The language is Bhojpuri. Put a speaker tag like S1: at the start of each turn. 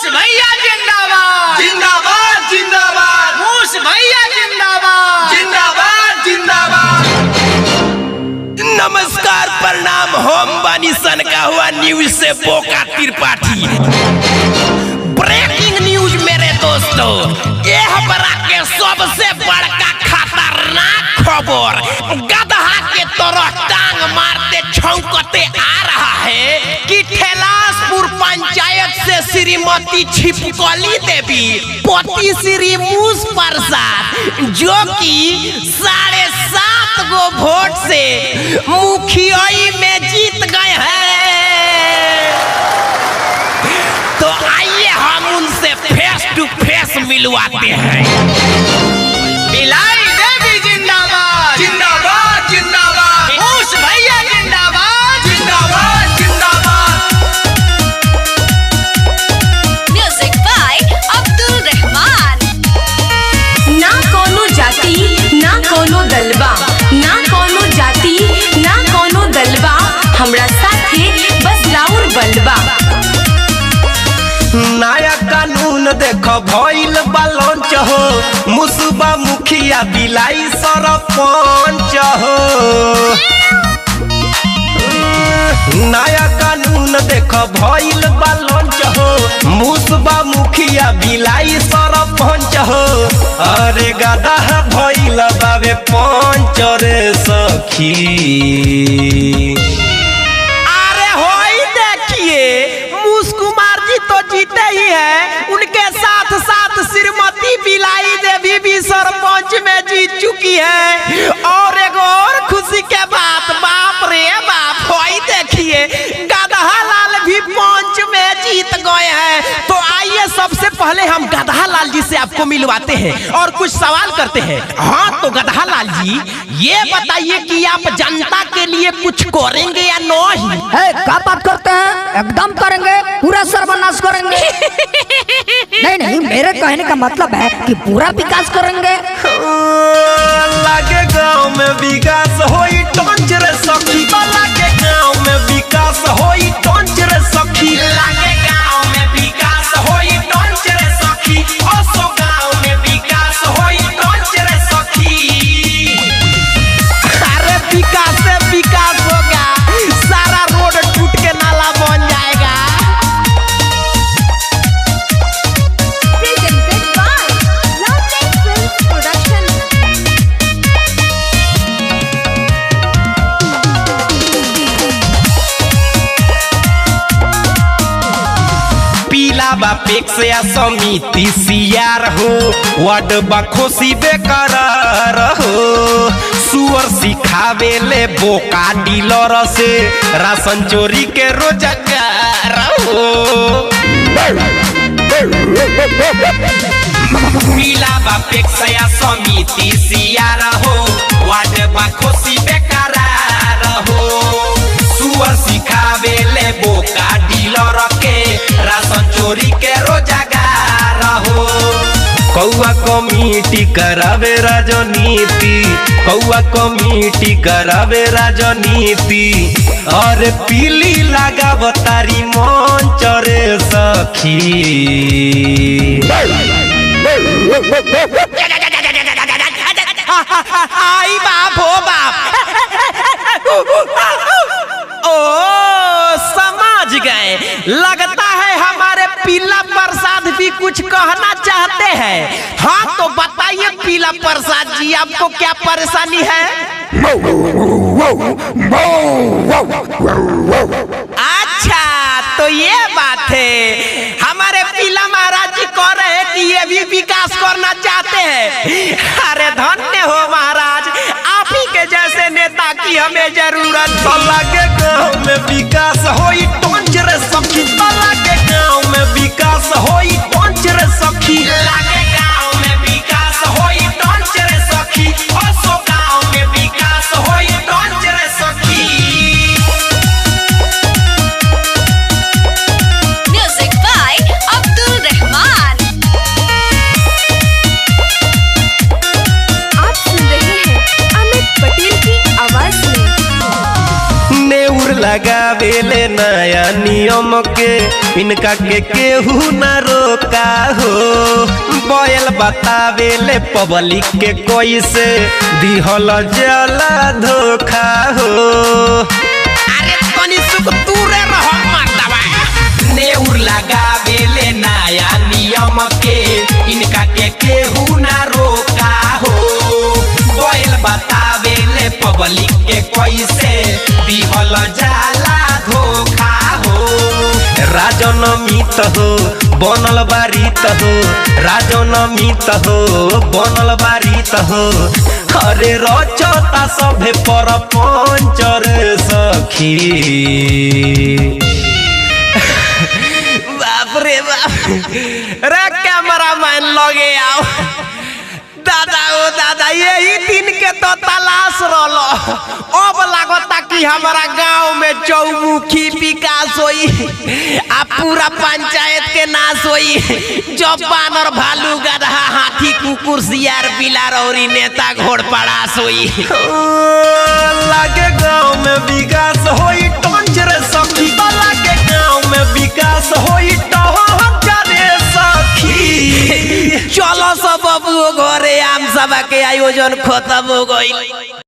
S1: मूस भैया जिंदाबाद
S2: जिंदाबाद जिंदाबाद।
S1: मूस भैया जिंदाबाद
S2: जिंदाबाद जिंदाबाद।
S3: नमस्कार प्रणाम, हम बानी सन का हुआ न्यूज से बोका त्रिपाठी। ब्रेकिंग न्यूज मेरे दोस्तों, यह बड़ा के सबसे बड़का खतरनाक खबर गधा के तरह टांग मारते छौंकते आ रहा है कि ठेलासपुर पंचायत से श्रीमती छिपकली देवी पति श्री मूस प्रसाद, जो कि 7.5 गो वोट से मुखियाई में जीत गए हैं। तो आइए हम उनसे फेस टू फेस मिलवाते हैं।
S1: बिलाई देवी जिंदाबाद
S2: जिंदाबाद जिंदाबाद।
S1: मूस भैया जिंदाबाद
S2: जिंदाबाद जिंदाबाद।
S4: Music by Abdul Rahman.
S5: ना कोनो जाति ना कोनो दलबा, ना कोनो जाति ना कोनो दलबा, हमरा साथे बस राउर बलबा।
S3: नया कानून देख भइल बा लॉन्च हो, मुसबा मुखिया बिलाई सरपंच हो। नया कानून देख भइल बा लॉन्च हो, मुसबा मुखिया बिलाई सरपंच हो। अरे गधा भइल बाबे पंच रे सखी। अरे होई देखिए, मूस कुमार जी तो जीते ही है, उनके साथ साथ श्रीमती बिलाई देवी भी सरपंच में जीत चुकी है। और एक और खुशी के बात, बाप रे बाप, होई देखिए गधा लाल भी पंच में जीत गए हैं। तो आइए सबसे पहले हम गधा लाल जी से आपको मिलवाते हैं और कुछ सवाल करते हैं। हाँ तो गधा लाल जी, ये बताइए कि आप जनता के लिए कुछ करेंगे या नहीं?
S6: क्या बात करते हैं, एकदम करेंगे, पूरा सर्वनाश करेंगे। नहीं नहीं, मेरे कहने का मतलब है कि पूरा विकास करेंगे।
S3: लागे गांव में विकास होई टंच रे सखी, लागे गांव में विकास होई टंच रे सखी, लागे गांव में विकास होई टंच रे सखी, ओसो गांव में विकास होई टंच रे सखी। अरे विकास से विकास होगा, सारा रोड टूट के नाला बन जाएगा।
S4: Presented by Lovely Films Production।
S3: पीला बा पेक्स या समिति सियार हो, वार्ड बा खोसी बेकरार हो। सुअर सिखावे ले बोका डीलर से, राशन चोरी के रोजगार हो। पीला बा पेक्स या समिति सियार हो, वार्ड बा खोसी बेकरार हो। सुअर सिखावे ले बोका डीलर के, राशन चोरी के रोजगार हो। कौआ कमिटी करावे राजनीति, कौआ कमिटी करावे राजनीति। और पीली लगाव तारी मंच रे सखी। आई बाप हो बाप। ओ समझ गए, लगता है हमारे पीला प्रसाद भी कुछ कहना चाहते हैं। हाँ तो बताइए पीला प्रसाद जी, आपको क्या परेशानी है? अच्छा तो ये बात है, हमारे पीला महाराज जी कह रहे हैं कि ये भी विकास करना चाहते हैं। अरे धन्य हो महाराज, आप ही के जैसे नेता की हमें जरूरत। के गाँव में विकास होई टंच रे सखी, के गाँव में विकास होई टंच रे सखी, लागे गाँव में विकास होई टंच रे सखी, ओसो गाँव में विकास होई टंच रे सखी।
S4: Music by Abdul Rahman. आप सुन रहे हैं अमित पटेल की आवाज में।
S3: नेउर लगावेले नया नियम के इनका के केहू न रोका हो। बैल बतावेले पब्लिक के कोई से दिहल जला धोखा हो।
S1: अरे तनी सुख दूरे रहो मर्दवा। नेउर लगावेले नया नियम के इनका के केहू ना रोका हो। बैल बतावेले पब्लिक के कैसे दिहल जाला धोखा हो।
S3: राजन मित हो बनल बारीत हो, राजन मित हो बनल बारीत हो। अरे रचता सभे पर पंचर सखी। बाप रे बाप रे कैमरा मैन लगे आओ। दादा ओ दादा यही दिन के तो तलाश रलो। अब लागता कि हमारा गांव में चौमुखी विकास होई आ पूरा पंचायत के नाश होई। जब बानर भालू गधा हाथी कुकुर सियार बिलार और नेता घोड़ पड़ास होई। लागे गांव में विकास होई टंच रे सखी। लागे गांव में विकास होई टंच रे सखी। चलो सब घरे आम सभा के आयोजन खत्म हो गई।